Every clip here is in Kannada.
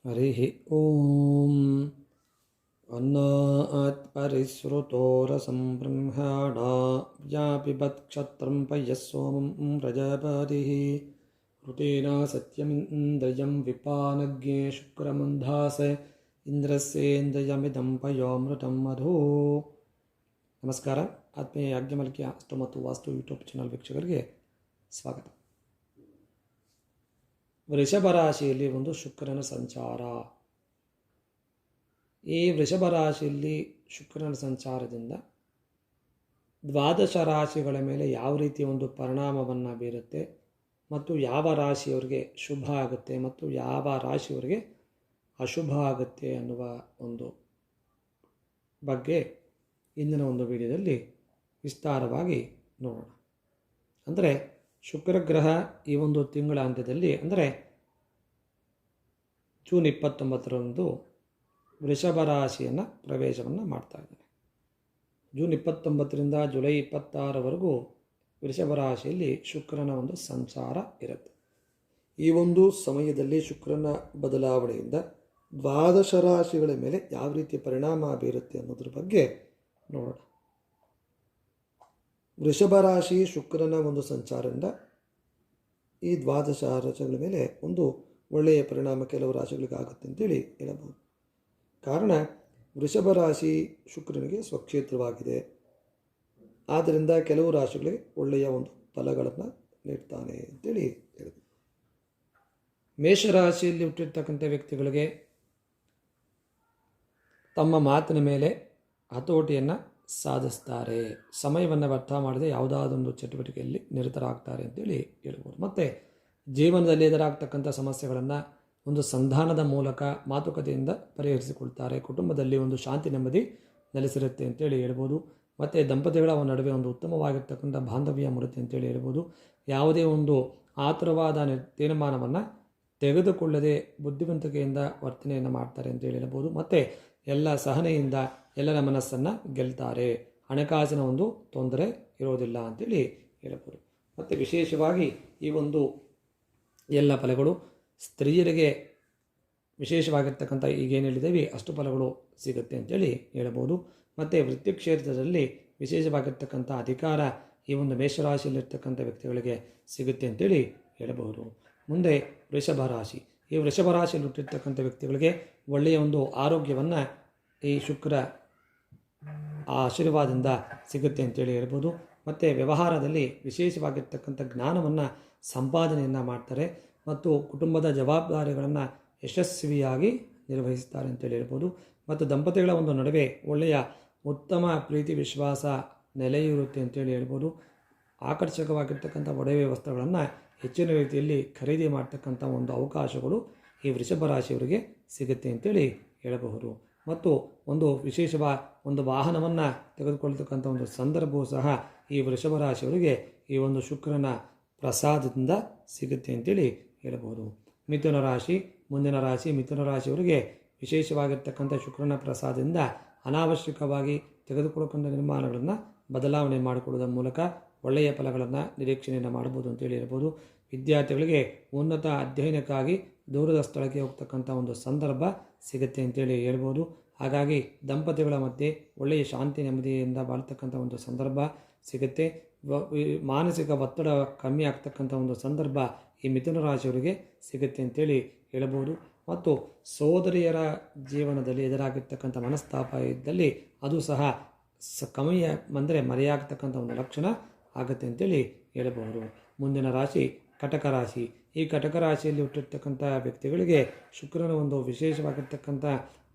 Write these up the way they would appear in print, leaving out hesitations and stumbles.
ಹರಿಃ ಓಂ ಅನ್ನಾತ್ ಪರಿಸೃತೋ ರಸಂ ಬ್ರಹ್ಮಾಣಾ ವ್ಯಾಪಿಬತ್ ಕ್ಷತ್ರಂ ಪಯಃ ಸೋಮಂ ಪ್ರಜಾಪತಿಃ ಋತೇನ ಸತ್ಯಮಿಂದ್ರಿಯಂ ವಿಪಾನಗ್ನೇ ಶುಕ್ರಮಂಧಾಸ ಇಂದ್ರಸ್ಯೇಂದ್ರಿಯಮಿದಂ ಪಯೋಮೃತಂ ಮಧು. ನಮಸ್ಕಾರ. ಆತ್ಮೀಯ ಯಾಜ್ಞವಲ್ಕ್ಯ ಅಷ್ಟು ಮತ್ತು ವಾಸ್ತು ಯೂಟ್ಯೂಬ್ ಚಾನಲ್ ವೀಕ್ಷಕರಿಗೆ ಸ್ವಾಗತ. ವೃಷಭ ರಾಶಿಯಲ್ಲಿ ಒಂದು ಶುಕ್ರನ ಸಂಚಾರ. ಈ ವೃಷಭ ರಾಶಿಯಲ್ಲಿ ಶುಕ್ರನ ಸಂಚಾರದಿಂದ ದ್ವಾದಶ ರಾಶಿಗಳ ಮೇಲೆ ಯಾವ ರೀತಿಯ ಒಂದು ಪರಿಣಾಮವನ್ನು ಬೀರುತ್ತೆ ಮತ್ತು ಯಾವ ರಾಶಿಯವರಿಗೆ ಶುಭ ಆಗುತ್ತೆ ಮತ್ತು ಯಾವ ರಾಶಿಯವರಿಗೆ ಅಶುಭ ಆಗುತ್ತೆ ಅನ್ನುವ ಒಂದು ಬಗ್ಗೆ ಇಂದಿನ ಒಂದು ವಿಡಿಯೋದಲ್ಲಿ ವಿಸ್ತಾರವಾಗಿ ನೋಡೋಣ. ಅಂದರೆ ಶುಕ್ರ ಗ್ರಹ ಈ ಒಂದು ತಿಂಗಳ ಅಂತ್ಯದಲ್ಲಿ ಅಂದರೆ ಜೂನ್ 29ರಂದು ವೃಷಭ ರಾಶಿಯನ್ನು ಪ್ರವೇಶವನ್ನು ಮಾಡ್ತಾ ಇದ್ದಾನೆ. ಜೂನ್ 29ರಿಂದ ಜುಲೈ 26ರವರೆಗೂ ವೃಷಭ ರಾಶಿಯಲ್ಲಿ ಶುಕ್ರನ ಒಂದು ಸಂಚಾರ ಇರುತ್ತೆ. ಈ ಒಂದು ಸಮಯದಲ್ಲಿ ಶುಕ್ರನ ಬದಲಾವಣೆಯಿಂದ ದ್ವಾದಶ ರಾಶಿಗಳ ಮೇಲೆ ಯಾವ ರೀತಿಯ ಪರಿಣಾಮ ಬೀರುತ್ತೆ ಅನ್ನೋದ್ರ ಬಗ್ಗೆ ನೋಡೋಣ. ವೃಷಭ ರಾಶಿ ಶುಕ್ರನ ಒಂದು ಸಂಚಾರದಿಂದ ಈ ದ್ವಾದಶ ರಾಶಿಗಳ ಮೇಲೆ ಒಂದು ಒಳ್ಳೆಯ ಪರಿಣಾಮ ಕೆಲವು ರಾಶಿಗಳಿಗೆ ಆಗುತ್ತೆ ಅಂತೇಳಿ ಹೇಳಬಹುದು. ಕಾರಣ ವೃಷಭ ರಾಶಿ ಶುಕ್ರನಿಗೆ ಸ್ವಕ್ಷೇತ್ರವಾಗಿದೆ. ಆದ್ದರಿಂದ ಕೆಲವು ರಾಶಿಗಳಿಗೆ ಒಳ್ಳೆಯ ಒಂದು ಫಲಗಳನ್ನು ನೀಡ್ತಾನೆ ಅಂತೇಳಿ ಹೇಳಿದೆ. ಮೇಷರಾಶಿಯಲ್ಲಿ ಹುಟ್ಟಿರ್ತಕ್ಕಂಥ ವ್ಯಕ್ತಿಗಳಿಗೆ ತಮ್ಮ ಮಾತಿನ ಮೇಲೆ ಹತೋಟಿಯನ್ನು ಸಾಧಿಸ್ತಾರೆ. ಸಮಯವನ್ನು ವ್ಯರ್ಥ ಮಾಡದೆ ಯಾವುದಾದೊಂದು ಚಟುವಟಿಕೆಯಲ್ಲಿ ನಿರತರಾಗ್ತಾರೆ ಅಂತೇಳಿ ಹೇಳ್ಬೋದು. ಮತ್ತು ಜೀವನದಲ್ಲಿ ಎದುರಾಗ್ತಕ್ಕಂಥ ಸಮಸ್ಯೆಗಳನ್ನು ಒಂದು ಸಂಧಾನದ ಮೂಲಕ ಮಾತುಕತೆಯಿಂದ ಪರಿಹರಿಸಿಕೊಳ್ತಾರೆ. ಕುಟುಂಬದಲ್ಲಿ ಒಂದು ಶಾಂತಿ ನೆಮ್ಮದಿ ನೆಲೆಸಿರುತ್ತೆ ಅಂತೇಳಿ ಹೇಳ್ಬೋದು. ಮತ್ತು ದಂಪತಿಗಳ ನಡುವೆ ಒಂದು ಉತ್ತಮವಾಗಿರ್ತಕ್ಕಂಥ ಬಾಂಧವ್ಯ ಮೂಡುತ್ತೆ ಅಂತೇಳಿ ಹೇಳ್ಬೋದು. ಯಾವುದೇ ಒಂದು ಆತುರವಾದ ತೀರ್ಮಾನವನ್ನು ತೆಗೆದುಕೊಳ್ಳದೆ ಬುದ್ಧಿವಂತಿಕೆಯಿಂದ ವರ್ತನೆಯನ್ನು ಮಾಡ್ತಾರೆ ಅಂತೇಳಿ ಹೇಳ್ಬೋದು. ಮತ್ತು ಎಲ್ಲ ಸಹನೆಯಿಂದ ಎಲ್ಲರ ಮನಸ್ಸನ್ನು ಗೆಲ್ತಾರೆ. ಹಣಕಾಸಿನ ಒಂದು ತೊಂದರೆ ಇರೋದಿಲ್ಲ ಅಂತೇಳಿ ಹೇಳ್ಬೋದು. ಮತ್ತು ವಿಶೇಷವಾಗಿ ಈ ಒಂದು ಎಲ್ಲ ಫಲಗಳು ಸ್ತ್ರೀಯರಿಗೆ ವಿಶೇಷವಾಗಿರ್ತಕ್ಕಂಥ ಈಗೇನು ಹೇಳಿದ್ದೇವೆ ಅಷ್ಟು ಫಲಗಳು ಸಿಗುತ್ತೆ ಅಂತೇಳಿ ಹೇಳ್ಬೋದು. ಮತ್ತು ವೃತ್ತಿ ಕ್ಷೇತ್ರದಲ್ಲಿ ವಿಶೇಷವಾಗಿರ್ತಕ್ಕಂಥ ಅಧಿಕಾರ ಈ ಒಂದು ಮೇಷರಾಶಿಯಲ್ಲಿರ್ತಕ್ಕಂಥ ವ್ಯಕ್ತಿಗಳಿಗೆ ಸಿಗುತ್ತೆ ಅಂತೇಳಿ ಹೇಳಬಹುದು. ಮುಂದೆ ವೃಷಭ ರಾಶಿ. ಈ ವೃಷಭ ರಾಶಿಯಲ್ಲಿ ಹುಟ್ಟಿರ್ತಕ್ಕಂಥ ವ್ಯಕ್ತಿಗಳಿಗೆ ಒಳ್ಳೆಯ ಒಂದು ಆರೋಗ್ಯವನ್ನು ಈ ಶುಕ್ರ ಆಶೀರ್ವಾದದಿಂದ ಸಿಗುತ್ತೆ ಅಂತೇಳಿ ಹೇಳ್ಬೋದು. ಮತ್ತು ವ್ಯವಹಾರದಲ್ಲಿ ವಿಶೇಷವಾಗಿರ್ತಕ್ಕಂಥ ಜ್ಞಾನವನ್ನು ಸಂಪಾದನೆಯನ್ನು ಮಾಡ್ತಾರೆ ಮತ್ತು ಕುಟುಂಬದ ಜವಾಬ್ದಾರಿಗಳನ್ನು ಯಶಸ್ವಿಯಾಗಿ ನಿರ್ವಹಿಸ್ತಾರೆ ಅಂತೇಳಿ ಹೇಳ್ಬೋದು. ಮತ್ತು ದಂಪತಿಗಳ ಒಂದು ನಡುವೆ ಒಳ್ಳೆಯ ಉತ್ತಮ ಪ್ರೀತಿ ವಿಶ್ವಾಸ ನೆಲೆಯಿರುತ್ತೆ ಅಂತೇಳಿ ಹೇಳ್ಬೋದು. ಆಕರ್ಷಕವಾಗಿರ್ತಕ್ಕಂಥ ಒಡವೆ ವಸ್ತ್ರಗಳನ್ನು ಹೆಚ್ಚಿನ ರೀತಿಯಲ್ಲಿ ಖರೀದಿ ಮಾಡ್ತಕ್ಕಂಥ ಒಂದು ಅವಕಾಶಗಳು ಈ ವೃಷಭ ರಾಶಿಯವರಿಗೆ ಸಿಗುತ್ತೆ ಅಂತೇಳಿ ಹೇಳಬಹುದು. ಮತ್ತು ಒಂದು ಒಂದು ವಾಹನವನ್ನು ತೆಗೆದುಕೊಳ್ತಕ್ಕಂಥ ಒಂದು ಸಂದರ್ಭವೂ ಸಹ ಈ ವೃಷಭ ರಾಶಿಯವರಿಗೆ ಈ ಒಂದು ಶುಕ್ರನ ಪ್ರಸಾದದಿಂದ ಸಿಗುತ್ತೆ ಅಂತೇಳಿ ಹೇಳಬಹುದು. ಮಿಥುನ ರಾಶಿ ಮುಂದಿನ ರಾಶಿ. ಮಿಥುನ ರಾಶಿಯವರಿಗೆ ವಿಶೇಷವಾಗಿರ್ತಕ್ಕಂಥ ಶುಕ್ರನ ಪ್ರಸಾದದಿಂದ ಅನಾವಶ್ಯಕವಾಗಿ ತೆಗೆದುಕೊಳ್ಳತಕ್ಕಂಥ ನಿರ್ಮಾಣಗಳನ್ನು ಬದಲಾವಣೆ ಮಾಡಿಕೊಳ್ಳುವುದರ ಮೂಲಕ ಒಳ್ಳೆಯ ಫಲಗಳನ್ನು ನಿರೀಕ್ಷಣೆಯನ್ನು ಮಾಡ್ಬೋದು ಅಂತೇಳಿ ಹೇಳ್ಬೋದು. ವಿದ್ಯಾರ್ಥಿಗಳಿಗೆ ಉನ್ನತ ಅಧ್ಯಯನಕ್ಕಾಗಿ ದೂರದ ಸ್ಥಳಕ್ಕೆ ಹೋಗ್ತಕ್ಕಂಥ ಒಂದು ಸಂದರ್ಭ ಸಿಗುತ್ತೆ ಅಂತೇಳಿ ಹೇಳ್ಬೋದು. ಹಾಗಾಗಿ ದಂಪತಿಗಳ ಮಧ್ಯೆ ಒಳ್ಳೆಯ ಶಾಂತಿ ನೆಮ್ಮದಿಯಿಂದ ಬಾಳ್ತಕ್ಕಂಥ ಒಂದು ಸಂದರ್ಭ ಸಿಗುತ್ತೆ. ಮಾನಸಿಕ ಒತ್ತಡ ಕಮ್ಮಿ ಆಗ್ತಕ್ಕಂಥ ಒಂದು ಸಂದರ್ಭ ಈ ಮಿಥುನ ರಾಶಿಯವರಿಗೆ ಸಿಗುತ್ತೆ ಅಂತೇಳಿ ಹೇಳ್ಬೋದು. ಮತ್ತು ಸೋದರಿಯರ ಜೀವನದಲ್ಲಿ ಎದುರಾಗಿರ್ತಕ್ಕಂಥ ಮನಸ್ತಾಪ ಇದ್ದಲ್ಲಿ ಅದು ಸಹ ಕಮ್ಮಿ ಅಂದರೆ ಮರೆಯಾಗ್ತಕ್ಕಂಥ ಒಂದು ಲಕ್ಷಣ ಆಗುತ್ತೆ ಅಂತೇಳಿ ಹೇಳಬಹುದು. ಮುಂದಿನ ರಾಶಿ ಕಟಕ ರಾಶಿ. ಈ ಕಟಕ ರಾಶಿಯಲ್ಲಿ ಹುಟ್ಟಿರ್ತಕ್ಕಂಥ ವ್ಯಕ್ತಿಗಳಿಗೆ ಶುಕ್ರನ ಒಂದು ವಿಶೇಷವಾಗಿರ್ತಕ್ಕಂಥ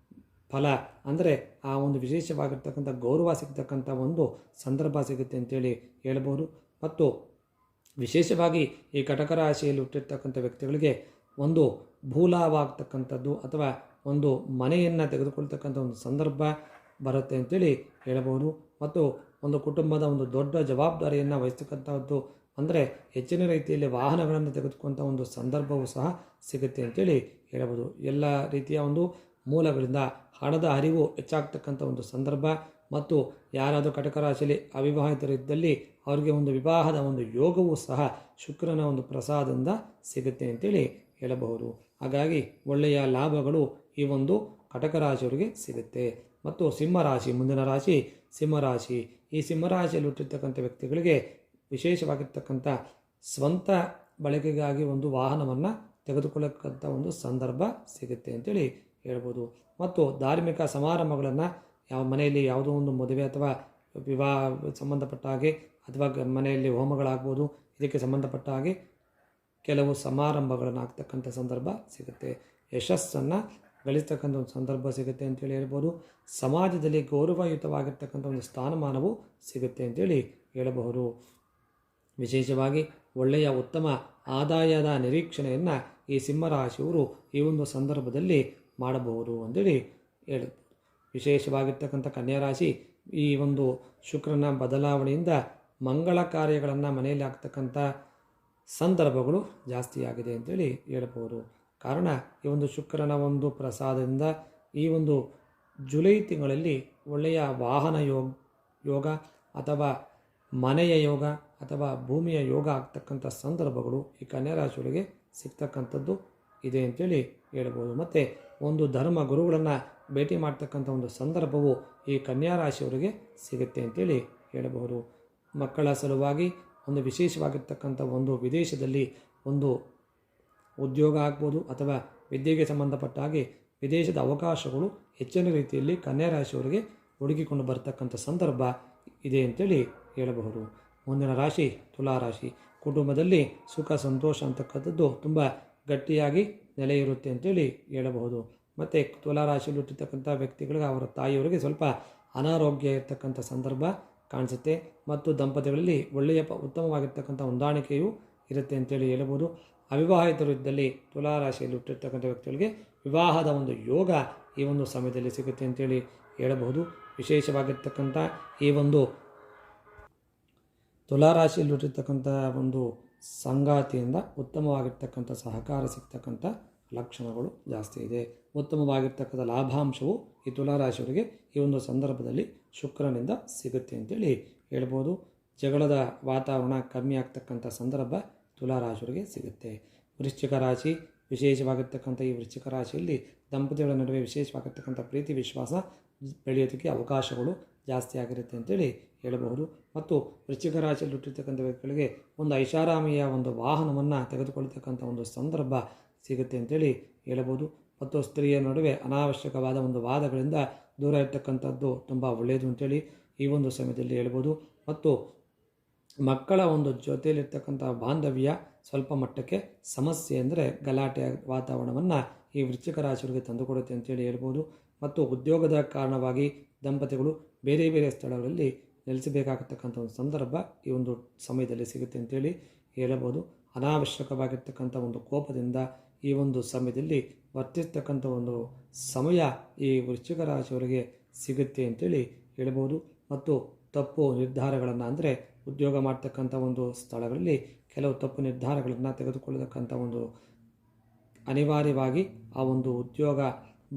ಫಲ ಅಂದರೆ ಆ ಒಂದು ವಿಶೇಷವಾಗಿರ್ತಕ್ಕಂಥ ಗೌರವ ಸಿಗ್ತಕ್ಕಂಥ ಒಂದು ಸಂದರ್ಭ ಸಿಗುತ್ತೆ ಅಂತೇಳಿ ಹೇಳ್ಬೋದು. ಮತ್ತು ವಿಶೇಷವಾಗಿ ಈ ಕಟಕ ರಾಶಿಯಲ್ಲಿ ಹುಟ್ಟಿರ್ತಕ್ಕಂಥ ವ್ಯಕ್ತಿಗಳಿಗೆ ಒಂದು ಭೂಲಾಭವಾಗ್ತಕ್ಕಂಥದ್ದು ಅಥವಾ ಒಂದು ಮನೆಯನ್ನು ತೆಗೆದುಕೊಳ್ತಕ್ಕಂಥ ಒಂದು ಸಂದರ್ಭ ಬರುತ್ತೆ ಅಂತೇಳಿ ಹೇಳಬಹುದು. ಮತ್ತು ಒಂದು ಕುಟುಂಬದ ಒಂದು ದೊಡ್ಡ ಜವಾಬ್ದಾರಿಯನ್ನು ವಹಿಸ್ತಕ್ಕಂಥದ್ದು ಅಂದರೆ ಹೆಚ್ಚಿನ ರೀತಿಯಲ್ಲಿ ವಾಹನಗಳನ್ನು ತೆಗೆದುಕೊಂಥ ಒಂದು ಸಂದರ್ಭವೂ ಸಹ ಸಿಗುತ್ತೆ ಅಂತೇಳಿ ಹೇಳಬಹುದು. ಎಲ್ಲ ರೀತಿಯ ಒಂದು ಮೂಲಗಳಿಂದ ಹಣದ ಅರಿವು ಹೆಚ್ಚಾಗ್ತಕ್ಕಂಥ ಒಂದು ಸಂದರ್ಭ ಮತ್ತು ಯಾರಾದರೂ ಕಟಕ ರಾಶಿಯಲ್ಲಿ ಅವಿವಾಹಿತರಿದ್ದಲ್ಲಿ ಅವರಿಗೆ ಒಂದು ವಿವಾಹದ ಒಂದು ಯೋಗವೂ ಸಹ ಶುಕ್ರನ ಒಂದು ಪ್ರಸಾದದಿಂದ ಸಿಗುತ್ತೆ ಅಂತೇಳಿ ಹೇಳಬಹುದು. ಹಾಗಾಗಿ ಒಳ್ಳೆಯ ಲಾಭಗಳು ಈ ಒಂದು ಕಟಕ ರಾಶಿಯವರಿಗೆ ಸಿಗುತ್ತೆ. ಮತ್ತು ಸಿಂಹರಾಶಿ, ಮುಂದಿನ ರಾಶಿ ಸಿಂಹರಾಶಿ. ಈ ಸಿಂಹರಾಶಿಯಲ್ಲಿ ಹುಟ್ಟಿರ್ತಕ್ಕಂಥ ವ್ಯಕ್ತಿಗಳಿಗೆ ವಿಶೇಷವಾಗಿರ್ತಕ್ಕಂಥ ಸ್ವಂತ ಬಳಕೆಗಾಗಿ ಒಂದು ವಾಹನವನ್ನು ತೆಗೆದುಕೊಳ್ಳಕ್ಕಂಥ ಒಂದು ಸಂದರ್ಭ ಸಿಗುತ್ತೆ ಅಂತೇಳಿ ಹೇಳ್ಬೋದು. ಮತ್ತು ಧಾರ್ಮಿಕ ಸಮಾರಂಭಗಳನ್ನು ಮನೆಯಲ್ಲಿ ಯಾವುದೋ ಒಂದು ಮದುವೆ ಅಥವಾ ವಿವಾಹ ಸಂಬಂಧಪಟ್ಟ ಹಾಗೆ ಅಥವಾ ಮನೆಯಲ್ಲಿ ಹೋಮಗಳಾಗ್ಬೋದು, ಇದಕ್ಕೆ ಸಂಬಂಧಪಟ್ಟ ಹಾಗೆ ಕೆಲವು ಸಮಾರಂಭಗಳನ್ನು ಆಗ್ತಕ್ಕಂಥ ಸಂದರ್ಭ ಸಿಗುತ್ತೆ. ಯಶಸ್ಸನ್ನು ಗಳಿಸ್ತಕ್ಕಂಥ ಒಂದು ಸಂದರ್ಭ ಸಿಗುತ್ತೆ ಅಂತೇಳಿ ಹೇಳ್ಬೋದು. ಸಮಾಜದಲ್ಲಿ ಗೌರವಯುತವಾಗಿರ್ತಕ್ಕಂಥ ಒಂದು ಸ್ಥಾನಮಾನವು ಸಿಗುತ್ತೆ ಅಂತೇಳಿ ಹೇಳಬಹುದು. ವಿಶೇಷವಾಗಿ ಒಳ್ಳೆಯ ಉತ್ತಮ ಆದಾಯದ ನಿರೀಕ್ಷಣೆಯನ್ನು ಈ ಸಿಂಹರಾಶಿಯವರು ಈ ಒಂದು ಸಂದರ್ಭದಲ್ಲಿ ಮಾಡಬಹುದು ಅಂತೇಳಿ ಹೇಳ್ಬೋದು. ವಿಶೇಷವಾಗಿರ್ತಕ್ಕಂಥ ಕನ್ಯಾರಾಶಿ, ಈ ಒಂದು ಶುಕ್ರನ ಬದಲಾವಣೆಯಿಂದ ಮಂಗಳ ಕಾರ್ಯಗಳನ್ನು ಮನೆಯಲ್ಲಿ ಆಗ್ತಕ್ಕಂಥ ಸಂದರ್ಭಗಳು ಜಾಸ್ತಿಯಾಗಿದೆ ಅಂತೇಳಿ ಹೇಳ್ಬೋದು. ಕಾರಣ ಈ ಒಂದು ಶುಕ್ರನ ಒಂದು ಪ್ರಸಾದದಿಂದ ಈ ಒಂದು ಜುಲೈ ತಿಂಗಳಲ್ಲಿ ಒಳ್ಳೆಯ ವಾಹನ ಯೋಗ ಅಥವಾ ಮನೆಯ ಯೋಗ ಅಥವಾ ಭೂಮಿಯ ಯೋಗ ಆಗ್ತಕ್ಕಂಥ ಸಂದರ್ಭಗಳು ಈ ಕನ್ಯಾ ರಾಶಿಯವರಿಗೆ ಸಿಗ್ತಕ್ಕಂಥದ್ದು ಇದೆ ಅಂತೇಳಿ ಹೇಳ್ಬೋದು. ಮತ್ತು ಒಂದು ಧರ್ಮ ಗುರುಗಳನ್ನು ಭೇಟಿ ಮಾಡ್ತಕ್ಕಂಥ ಒಂದು ಸಂದರ್ಭವು ಈ ಕನ್ಯಾ ರಾಶಿಯವರಿಗೆ ಸಿಗುತ್ತೆ ಅಂತೇಳಿ ಹೇಳಬಹುದು. ಮಕ್ಕಳ ಸಲುವಾಗಿ ಒಂದು ವಿಶೇಷವಾಗಿರ್ತಕ್ಕಂಥ ಒಂದು ವಿದೇಶದಲ್ಲಿ ಒಂದು ಉದ್ಯೋಗ ಆಗ್ಬೋದು ಅಥವಾ ವಿದ್ಯೆಗೆ ಸಂಬಂಧಪಟ್ಟ ಹಾಗೆ ವಿದೇಶದ ಅವಕಾಶಗಳು ಹೆಚ್ಚಿನ ರೀತಿಯಲ್ಲಿ ಕನ್ಯಾ ರಾಶಿಯವರಿಗೆ ಹುಡುಕಿಕೊಂಡು ಬರ್ತಕ್ಕಂಥ ಸಂದರ್ಭ ಇದೆ ಅಂತೇಳಿ ಹೇಳಬಹುದು. ಮುಂದಿನ ರಾಶಿ ತುಲಾರಾಶಿ. ಕುಟುಂಬದಲ್ಲಿ ಸುಖ ಸಂತೋಷ ಅಂತಕ್ಕಂಥದ್ದು ತುಂಬ ಗಟ್ಟಿಯಾಗಿ ನೆಲೆ ಇರುತ್ತೆ ಅಂತೇಳಿ ಹೇಳಬಹುದು. ಮತ್ತು ತುಲಾರಾಶಿಯಲ್ಲಿ ಹುಟ್ಟಿರ್ತಕ್ಕಂಥ ವ್ಯಕ್ತಿಗಳಿಗೆ ಅವರ ತಾಯಿಯವರಿಗೆ ಸ್ವಲ್ಪ ಅನಾರೋಗ್ಯ ಇರತಕ್ಕಂಥ ಸಂದರ್ಭ ಕಾಣಿಸುತ್ತೆ. ಮತ್ತು ದಂಪತಿಗಳಲ್ಲಿ ಒಳ್ಳೆಯ ಉತ್ತಮವಾಗಿರ್ತಕ್ಕಂಥ ಹೊಂದಾಣಿಕೆಯೂ ಇರುತ್ತೆ ಅಂತೇಳಿ ಹೇಳಬಹುದು. ಅವಿವಾಹಿತರು ಇದ್ದಲ್ಲಿ ತುಲಾರಾಶಿಯಲ್ಲಿ ಹುಟ್ಟಿರ್ತಕ್ಕಂಥ ವ್ಯಕ್ತಿಗಳಿಗೆ ವಿವಾಹದ ಒಂದು ಯೋಗ ಈ ಒಂದು ಸಮಯದಲ್ಲಿ ಸಿಗುತ್ತೆ ಅಂತೇಳಿ ಹೇಳಬಹುದು. ವಿಶೇಷವಾಗಿರ್ತಕ್ಕಂಥ ಈ ಒಂದು ತುಲಾರಾಶಿಯಲ್ಲಿ ಹುಟ್ಟಿರ್ತಕ್ಕಂಥ ಒಂದು ಸಂಗಾತಿಯಿಂದ ಉತ್ತಮವಾಗಿರ್ತಕ್ಕಂಥ ಸಹಕಾರ ಸಿಗ್ತಕ್ಕಂಥ ಲಕ್ಷಣಗಳು ಜಾಸ್ತಿ ಇದೆ. ಉತ್ತಮವಾಗಿರ್ತಕ್ಕಂಥ ಲಾಭಾಂಶವು ಈ ತುಲಾರಾಶಿಯವರಿಗೆ ಈ ಒಂದು ಸಂದರ್ಭದಲ್ಲಿ ಶುಕ್ರನಿಂದ ಸಿಗುತ್ತೆ ಅಂತೇಳಿ ಹೇಳ್ಬೋದು. ಜಗಳದ ವಾತಾವರಣ ಕಮ್ಮಿ ಆಗ್ತಕ್ಕಂಥ ಸಂದರ್ಭ ತುಲಾರಾಶಿಯವರಿಗೆ ಸಿಗುತ್ತೆ. ವೃಶ್ಚಿಕ ರಾಶಿ. ವಿಶೇಷವಾಗಿರ್ತಕ್ಕಂಥ ಈ ವೃಶ್ಚಿಕ ರಾಶಿಯಲ್ಲಿ ದಂಪತಿಗಳ ನಡುವೆ ವಿಶೇಷವಾಗಿರ್ತಕ್ಕಂಥ ಪ್ರೀತಿ ವಿಶ್ವಾಸ ಬೆಳೆಯೋದಕ್ಕೆ ಅವಕಾಶಗಳು ಜಾಸ್ತಿ ಆಗಿರುತ್ತೆ ಅಂತೇಳಿ ಹೇಳಬಹುದು. ಮತ್ತು ವೃಶ್ಚಿಕ ರಾಶಿಯಲ್ಲಿ ಹುಟ್ಟಿರ್ತಕ್ಕಂಥ ವ್ಯಕ್ತಿಗಳಿಗೆ ಒಂದು ಐಷಾರಾಮಿಯ ಒಂದು ವಾಹನವನ್ನು ತೆಗೆದುಕೊಳ್ತಕ್ಕಂಥ ಒಂದು ಸಂದರ್ಭ ಸಿಗುತ್ತೆ ಅಂತೇಳಿ ಹೇಳಬಹುದು. ಮತ್ತು ಸ್ತ್ರೀಯ ನಡುವೆ ಅನಾವಶ್ಯಕವಾದ ಒಂದು ವಾದಗಳಿಂದ ದೂರ ಇರ್ತಕ್ಕಂಥದ್ದು ತುಂಬ ಒಳ್ಳೆಯದು ಅಂತೇಳಿ ಈ ಒಂದು ಸಮಯದಲ್ಲಿ ಹೇಳ್ಬೋದು. ಮತ್ತು ಮಕ್ಕಳ ಒಂದು ಜೊತೆಯಲ್ಲಿರ್ತಕ್ಕಂಥ ಬಾಂಧವ್ಯ ಸ್ವಲ್ಪ ಮಟ್ಟಕ್ಕೆ ಸಮಸ್ಯೆ ಅಂದರೆ ಗಲಾಟೆ ವಾತಾವರಣವನ್ನು ಈ ವೃಶ್ಚಿಕ ರಾಶಿಯವರಿಗೆ ತಂದುಕೊಡುತ್ತೆ ಅಂತೇಳಿ ಹೇಳ್ಬೋದು. ಮತ್ತು ಉದ್ಯೋಗದ ಕಾರಣವಾಗಿ ದಂಪತಿಗಳು ಬೇರೆ ಬೇರೆ ಸ್ಥಳಗಳಲ್ಲಿ ನೆಲೆಸಬೇಕಾಗತಕ್ಕಂಥ ಒಂದು ಸಂದರ್ಭ ಈ ಒಂದು ಸಮಯದಲ್ಲಿ ಸಿಗುತ್ತೆ ಅಂತೇಳಿ ಹೇಳಬಹುದು. ಅನಾವಶ್ಯಕವಾಗಿರ್ತಕ್ಕಂಥ ಒಂದು ಕೋಪದಿಂದ ಈ ಒಂದು ಸಮಯದಲ್ಲಿ ವರ್ತಿಸ್ತಕ್ಕಂಥ ಒಂದು ಸಮಯ ಈ ವೃಶ್ಚಿಕ ರಾಶಿಯವರಿಗೆ ಸಿಗುತ್ತೆ ಅಂತೇಳಿ ಹೇಳ್ಬೋದು. ಮತ್ತು ತಪ್ಪು ನಿರ್ಧಾರಗಳನ್ನು ಅಂದರೆ ಉದ್ಯೋಗ ಮಾಡ್ತಕ್ಕಂಥ ಒಂದು ಸ್ಥಳಗಳಲ್ಲಿ ಕೆಲವು ತಪ್ಪು ನಿರ್ಧಾರಗಳನ್ನು ತೆಗೆದುಕೊಳ್ಳತಕ್ಕಂಥ ಒಂದು ಅನಿವಾರ್ಯವಾಗಿ ಆ ಒಂದು ಉದ್ಯೋಗ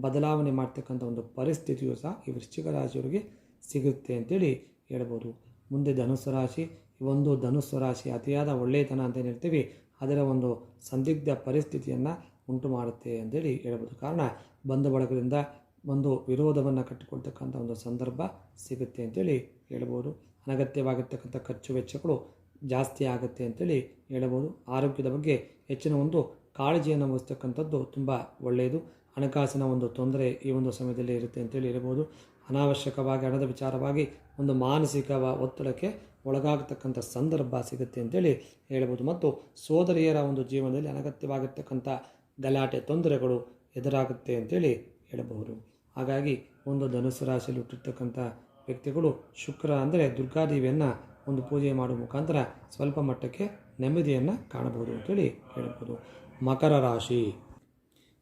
ಬದಲಾವಣೆ ಮಾಡ್ತಕ್ಕಂಥ ಒಂದು ಪರಿಸ್ಥಿತಿಯು ಸಹ ಈ ವೃಶ್ಚಿಕ ರಾಶಿಯವರಿಗೆ ಸಿಗುತ್ತೆ ಅಂತೇಳಿ ಹೇಳ್ಬೋದು. ಮುಂದೆ ಧನುಸ್ಸು ರಾಶಿ. ಒಂದು ಧನುಸ್ಸು ರಾಶಿ ಅತಿಯಾದ ಒಳ್ಳೆಯತನ ಅಂತ ಏನು ಹೇಳ್ತೀವಿ ಅದರ ಒಂದು ಸಂದಿಗ್ಧ ಪರಿಸ್ಥಿತಿಯನ್ನು ಉಂಟು ಮಾಡುತ್ತೆ ಅಂತೇಳಿ ಹೇಳ್ಬೋದು. ಕಾರಣ ಬಂಧು ಬಳಗದಿಂದ ಒಂದು ವಿರೋಧವನ್ನು ಕಟ್ಟಿಕೊಳ್ತಕ್ಕಂಥ ಒಂದು ಸಂದರ್ಭ ಸಿಗುತ್ತೆ ಅಂತೇಳಿ ಹೇಳ್ಬೋದು. ಅನಗತ್ಯವಾಗಿರ್ತಕ್ಕಂಥ ಖರ್ಚು ವೆಚ್ಚಗಳು ಜಾಸ್ತಿ ಆಗುತ್ತೆ ಅಂತೇಳಿ ಹೇಳ್ಬೋದು. ಆರೋಗ್ಯದ ಬಗ್ಗೆ ಹೆಚ್ಚಿನ ಒಂದು ಕಾಳಜಿಯನ್ನು ವಹಿಸ್ತಕ್ಕಂಥದ್ದು ತುಂಬ ಒಳ್ಳೆಯದು. ಹಣಕಾಸಿನ ಒಂದು ತೊಂದರೆ ಈ ಒಂದು ಸಮಯದಲ್ಲಿ ಇರುತ್ತೆ ಅಂತೇಳಿ ಹೇಳ್ಬೋದು. ಅನಾವಶ್ಯಕವಾಗಿ ಹಣದ ವಿಚಾರವಾಗಿ ಒಂದು ಮಾನಸಿಕ ಒತ್ತಡಕ್ಕೆ ಒಳಗಾಗತಕ್ಕಂಥ ಸಂದರ್ಭ ಸಿಗುತ್ತೆ ಅಂತೇಳಿ ಹೇಳ್ಬೋದು. ಮತ್ತು ಸೋದರಿಯರ ಒಂದು ಜೀವನದಲ್ಲಿ ಅನಗತ್ಯವಾಗಿರ್ತಕ್ಕಂಥ ಗಲಾಟೆ ತೊಂದರೆಗಳು ಎದುರಾಗುತ್ತೆ ಅಂತೇಳಿ ಹೇಳಬಹುದು. ಹಾಗಾಗಿ ಒಂದು ಧನುಸ್ಸು ರಾಶಿಯಲ್ಲಿ ಹುಟ್ಟಿರ್ತಕ್ಕಂಥ ವ್ಯಕ್ತಿಗಳು ಶುಕ್ರ ಅಂದರೆ ದುರ್ಗಾದೇವಿಯನ್ನು ಒಂದು ಪೂಜೆ ಮಾಡುವ ಮುಖಾಂತರ ಸ್ವಲ್ಪ ಮಟ್ಟಕ್ಕೆ ನೆಮ್ಮದಿಯನ್ನು ಕಾಣಬಹುದು ಅಂತೇಳಿ ಹೇಳ್ಬೋದು. ಮಕರ ರಾಶಿ.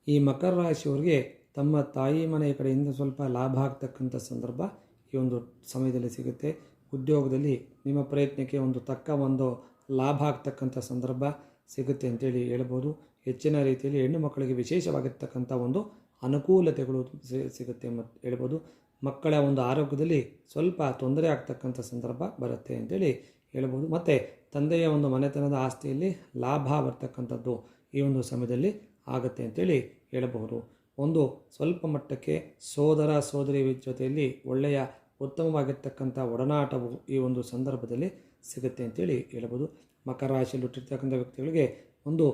ಈ ಮಕರ ರಾಶಿಯವರಿಗೆ ತಮ್ಮ ತಾಯಿ ಮನೆಯ ಕಡೆಯಿಂದ ಸ್ವಲ್ಪ ಲಾಭ ಆಗ್ತಕ್ಕಂಥ ಸಂದರ್ಭ ಈ ಒಂದು ಸಮಯದಲ್ಲಿ ಸಿಗುತ್ತೆ. ಉದ್ಯೋಗದಲ್ಲಿ ನಿಮ್ಮ ಪ್ರಯತ್ನಕ್ಕೆ ಒಂದು ತಕ್ಕ ಒಂದು ಲಾಭ ಆಗ್ತಕ್ಕಂಥ ಸಂದರ್ಭ ಸಿಗುತ್ತೆ ಅಂತೇಳಿ ಹೇಳ್ಬೋದು. ಹೆಚ್ಚಿನ ರೀತಿಯಲ್ಲಿ ಹೆಣ್ಣು ಮಕ್ಕಳಿಗೆ ವಿಶೇಷವಾಗಿರ್ತಕ್ಕಂಥ ಒಂದು ಅನುಕೂಲತೆಗಳು ಸಿಗುತ್ತೆ ಮತ್ತು ಹೇಳ್ಬೋದು. ಮಕ್ಕಳ ಒಂದು ಆರೋಗ್ಯದಲ್ಲಿ ಸ್ವಲ್ಪ ತೊಂದರೆ ಆಗ್ತಕ್ಕಂಥ ಸಂದರ್ಭ ಬರುತ್ತೆ ಅಂತೇಳಿ ಹೇಳ್ಬೋದು. ಮತ್ತು ತಂದೆಯ ಒಂದು ಮನೆತನದ ಆಸ್ತಿಯಲ್ಲಿ ಲಾಭ ಬರ್ತಕ್ಕಂಥದ್ದು ಈ ಒಂದು ಸಮಯದಲ್ಲಿ ಆಗುತ್ತೆ ಅಂತೇಳಿ ಹೇಳಬಹುದು. ಒಂದು ಸ್ವಲ್ಪ ಮಟ್ಟಕ್ಕೆ ಸೋದರ ಸೋದರಿ ಜೊತೆಯಲ್ಲಿ ಒಳ್ಳೆಯ ಉತ್ತಮವಾಗಿರ್ತಕ್ಕಂಥ ಒಡನಾಟವು ಈ ಒಂದು ಸಂದರ್ಭದಲ್ಲಿ ಸಿಗುತ್ತೆ ಅಂತೇಳಿ ಹೇಳಬಹುದು. ಮಕರ ರಾಶಿಯಲ್ಲಿ ಹುಟ್ಟಿರ್ತಕ್ಕಂಥ ವ್ಯಕ್ತಿಗಳಿಗೆ ಒಂದು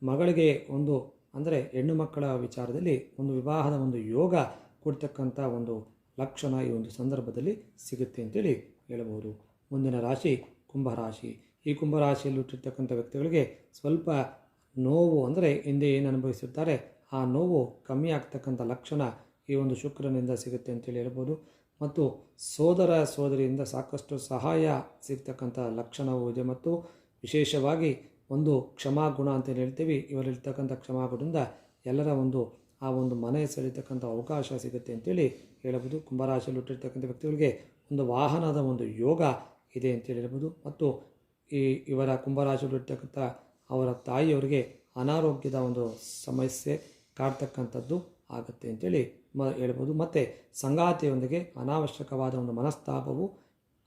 ಮಗಳಿಗೆ ಒಂದು ಅಂದರೆ ಹೆಣ್ಣು ಮಕ್ಕಳ ವಿಚಾರದಲ್ಲಿ ಒಂದು ವಿವಾಹದ ಒಂದು ಯೋಗ ಕೊಡ್ತಕ್ಕಂಥ ಒಂದು ಲಕ್ಷಣ ಈ ಒಂದು ಸಂದರ್ಭದಲ್ಲಿ ಸಿಗುತ್ತೆ ಅಂತೇಳಿ ಹೇಳಬಹುದು. ಮುಂದಿನ ರಾಶಿ ಕುಂಭರಾಶಿ. ಈ ಕುಂಭರಾಶಿಯಲ್ಲಿ ಹುಟ್ಟಿರ್ತಕ್ಕಂಥ ವ್ಯಕ್ತಿಗಳಿಗೆ ಸ್ವಲ್ಪ ನೋವು ಅಂದರೆ ಹಿಂದೆ ಏನು ಅನುಭವಿಸುತ್ತಾರೆ ಆ ನೋವು ಕಮ್ಮಿ ಆಗ್ತಕ್ಕಂಥ ಲಕ್ಷಣ ಈ ಒಂದು ಶುಕ್ರನಿಂದ ಸಿಗುತ್ತೆ ಅಂತೇಳಿ ಹೇಳ್ಬೋದು. ಮತ್ತು ಸೋದರ ಸೋದರಿಯಿಂದ ಸಾಕಷ್ಟು ಸಹಾಯ ಸಿಗ್ತಕ್ಕಂಥ ಲಕ್ಷಣವೂ ಇದೆ. ಮತ್ತು ವಿಶೇಷವಾಗಿ ಒಂದು ಕ್ಷಮಾಗುಣ ಅಂತ ಹೇಳ್ತೀವಿ, ಇವರಲ್ಲಿರ್ತಕ್ಕಂಥ ಕ್ಷಮಾಗುಣದಿಂದ ಎಲ್ಲರ ಆ ಒಂದು ಮನೆ ಸೆಳೀತಕ್ಕಂಥ ಅವಕಾಶ ಸಿಗುತ್ತೆ ಅಂತೇಳಿ ಹೇಳಬಹುದು. ಕುಂಭರಾಶಿಯಲ್ಲಿ ಹುಟ್ಟಿರ್ತಕ್ಕಂಥ ವ್ಯಕ್ತಿಗಳಿಗೆ ಒಂದು ವಾಹನದ ಒಂದು ಯೋಗ ಇದೆ ಅಂತೇಳಿ ಹೇಳ್ಬೋದು. ಮತ್ತು ಇವರ ಕುಂಭರಾಶಿಯಲ್ಲಿ ಇರ್ತಕ್ಕಂಥ ಅವರ ತಾಯಿಯವರಿಗೆ ಅನಾರೋಗ್ಯದ ಒಂದು ಸಮಸ್ಯೆ ಕಾಡ್ತಕ್ಕಂಥದ್ದು ಆಗುತ್ತೆ ಅಂತೇಳಿ ಹೇಳ್ಬೋದು. ಮತ್ತು ಸಂಗಾತಿಯೊಂದಿಗೆ ಅನಾವಶ್ಯಕವಾದ ಒಂದು ಮನಸ್ತಾಪವು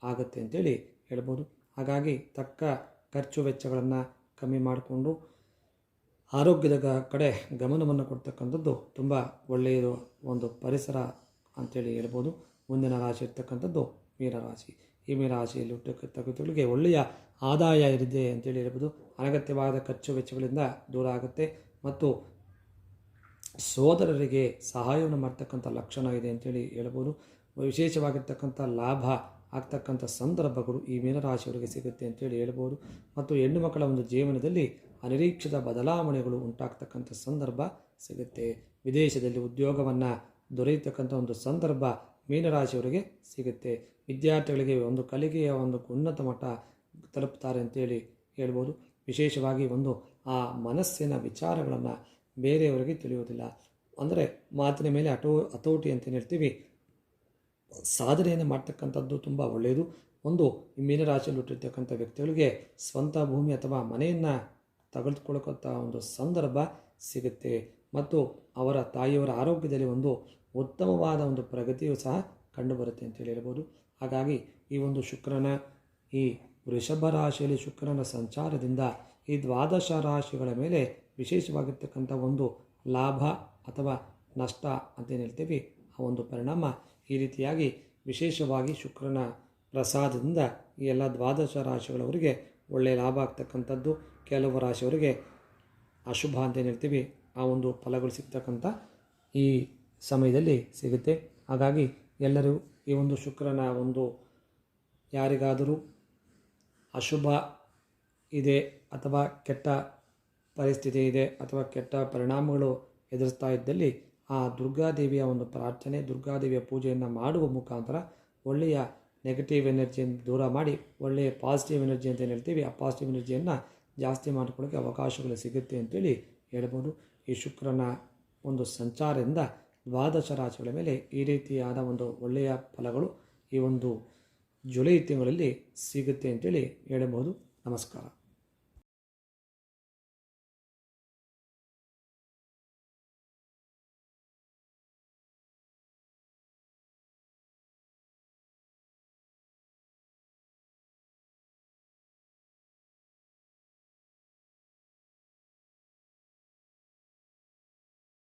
ಆಗುತ್ತೆ ಅಂತೇಳಿ ಹೇಳ್ಬೋದು. ಹಾಗಾಗಿ ತಕ್ಕ ಖರ್ಚು ವೆಚ್ಚಗಳನ್ನು ಕಮ್ಮಿ ಮಾಡಿಕೊಂಡು ಆರೋಗ್ಯದ ಕಡೆ ಗಮನವನ್ನು ಕೊಡ್ತಕ್ಕಂಥದ್ದು ತುಂಬ ಒಳ್ಳೆಯದು ಒಂದು ಪರಿಸರ ಅಂತೇಳಿ ಹೇಳ್ಬೋದು. ಮುಂದಿನ ರಾಶಿ ಇರ್ತಕ್ಕಂಥದ್ದು ಮೀನರಾಶಿ. ಈ ಮೀನರಾಶಿಯಲ್ಲಿ ಹುಟ್ಟತಕ್ಕಂಥವರಿಗೆ ಒಳ್ಳೆಯ ಆದಾಯ ಇದೆ ಅಂತೇಳಿ ಹೇಳ್ಬೋದು. ಅನಗತ್ಯವಾದ ಖರ್ಚು ವೆಚ್ಚಗಳಿಂದ ದೂರ ಆಗುತ್ತೆ ಮತ್ತು ಸೋದರರಿಗೆ ಸಹಾಯವನ್ನು ಮಾಡ್ತಕ್ಕಂಥ ಲಕ್ಷಣ ಇದೆ ಅಂತೇಳಿ ಹೇಳ್ಬೋದು. ವಿಶೇಷವಾಗಿರ್ತಕ್ಕಂಥ ಲಾಭ ಆಗ್ತಕ್ಕಂಥ ಸಂದರ್ಭಗಳು ಈ ಮೀನರಾಶಿಯವರಿಗೆ ಸಿಗುತ್ತೆ ಅಂತೇಳಿ ಹೇಳ್ಬೋದು. ಮತ್ತು ಹೆಣ್ಣು ಮಕ್ಕಳ ಒಂದು ಜೀವನದಲ್ಲಿ ಅನಿರೀಕ್ಷಿತ ಬದಲಾವಣೆಗಳು ಉಂಟಾಗ್ತಕ್ಕಂಥ ಸಂದರ್ಭ ಸಿಗುತ್ತೆ. ವಿದೇಶದಲ್ಲಿ ಉದ್ಯೋಗವನ್ನು ದೊರೆಯತಕ್ಕಂಥ ಒಂದು ಸಂದರ್ಭ ಮೀನರಾಶಿಯವರಿಗೆ ಸಿಗುತ್ತೆ. ವಿದ್ಯಾರ್ಥಿಗಳಿಗೆ ಒಂದು ಕಲಿಕೆಯ ಒಂದು ಉನ್ನತ ಮಟ್ಟ ತಲುಪ್ತಾರೆ ಅಂತೇಳಿ ಹೇಳ್ಬೋದು. ವಿಶೇಷವಾಗಿ ಆ ಮನಸ್ಸಿನ ವಿಚಾರಗಳನ್ನು ಬೇರೆಯವರಿಗೆ ತಿಳಿಯೋದಿಲ್ಲ. ಅಂದರೆ ಮಾತಿನ ಮೇಲೆ ಹತೋಟಿ ಅಂತ ಹೇಳ್ತೀವಿ, ಸಾಧನೆಯನ್ನು ಮಾಡ್ತಕ್ಕಂಥದ್ದು ತುಂಬ ಒಳ್ಳೆಯದು. ಈ ಮೀನರಾಶಿಯಲ್ಲಿ ಹುಟ್ಟಿರ್ತಕ್ಕಂಥ ವ್ಯಕ್ತಿಗಳಿಗೆ ಸ್ವಂತ ಭೂಮಿ ಅಥವಾ ಮನೆಯನ್ನು ತೆಗೆದುಕೊಳ್ಳುವಂಥ ಒಂದು ಸಂದರ್ಭ ಸಿಗುತ್ತೆ. ಮತ್ತು ಅವರ ತಾಯಿಯವರ ಆರೋಗ್ಯದಲ್ಲಿ ಉತ್ತಮವಾದ ಒಂದು ಪ್ರಗತಿಯು ಸಹ ಕಂಡುಬರುತ್ತೆ ಅಂತೇಳಿ ಹೇಳ್ಬೋದು. ಹಾಗಾಗಿ ಈ ಒಂದು ಶುಕ್ರನ ಈ ವೃಷಭ ರಾಶಿಯಲ್ಲಿ ಶುಕ್ರನ ಸಂಚಾರದಿಂದ ಈ ದ್ವಾದಶ ರಾಶಿಗಳ ಮೇಲೆ ವಿಶೇಷವಾಗಿರ್ತಕ್ಕಂಥ ಒಂದು ಲಾಭ ಅಥವಾ ನಷ್ಟ ಅಂತೇನು ಹೇಳ್ತೀವಿ ಆ ಒಂದು ಪರಿಣಾಮ ಈ ರೀತಿಯಾಗಿ ವಿಶೇಷವಾಗಿ ಶುಕ್ರನ ಪ್ರಸಾದದಿಂದ ಈ ಎಲ್ಲ ದ್ವಾದಶ ರಾಶಿಗಳವರಿಗೆ ಒಳ್ಳೆಯ ಲಾಭ ಆಗ್ತಕ್ಕಂಥದ್ದು, ಕೆಲವು ರಾಶಿಯವರಿಗೆ ಅಶುಭ ಅಂತೇನು ಹೇಳ್ತೀವಿ ಆ ಒಂದು ಫಲಗಳು ಸಿಗ್ತಕ್ಕಂಥ ಈ ಸಮಯದಲ್ಲಿ ಸಿಗುತ್ತೆ. ಹಾಗಾಗಿ ಎಲ್ಲರೂ ಈ ಒಂದು ಶುಕ್ರನ ಯಾರಿಗಾದರೂ ಅಶುಭ ಇದೆ ಅಥವಾ ಕೆಟ್ಟ ಪರಿಸ್ಥಿತಿ ಇದೆ ಅಥವಾ ಕೆಟ್ಟ ಪರಿಣಾಮಗಳು ಎದುರಿಸ್ತಾ ಇದ್ದಲ್ಲಿ ಆ ದುರ್ಗಾದೇವಿಯ ಒಂದು ಪ್ರಾರ್ಥನೆ, ದುರ್ಗಾದೇವಿಯ ಪೂಜೆಯನ್ನು ಮಾಡುವ ಮುಖಾಂತರ ಒಳ್ಳೆಯ ನೆಗೆಟಿವ್ ಎನರ್ಜಿಯನ್ನು ದೂರ ಮಾಡಿ ಒಳ್ಳೆಯ ಪಾಸಿಟಿವ್ ಎನರ್ಜಿ ಅಂತ ಏನು ಹೇಳ್ತೀವಿ ಆ ಪಾಸಿಟಿವ್ ಎನರ್ಜಿಯನ್ನು ಜಾಸ್ತಿ ಮಾಡಿಕೊಳ್ಳೋಕ್ಕೆ ಅವಕಾಶಗಳು ಸಿಗುತ್ತೆ ಅಂತೇಳಿ ಹೇಳ್ಬೋದು. ಈ ಶುಕ್ರನ ಸಂಚಾರದಿಂದ ದ್ವಾದಶ ರಾಶಿಗಳ ಮೇಲೆ ಈ ರೀತಿಯಾದ ಒಳ್ಳೆಯ ಫಲಗಳು ಈ ಜುಲೈ ತಿಂಗಳಲ್ಲಿ ಸಿಗುತ್ತೆ ಅಂತೇಳಿ ಹೇಳಬಹುದು. ನಮಸ್ಕಾರ.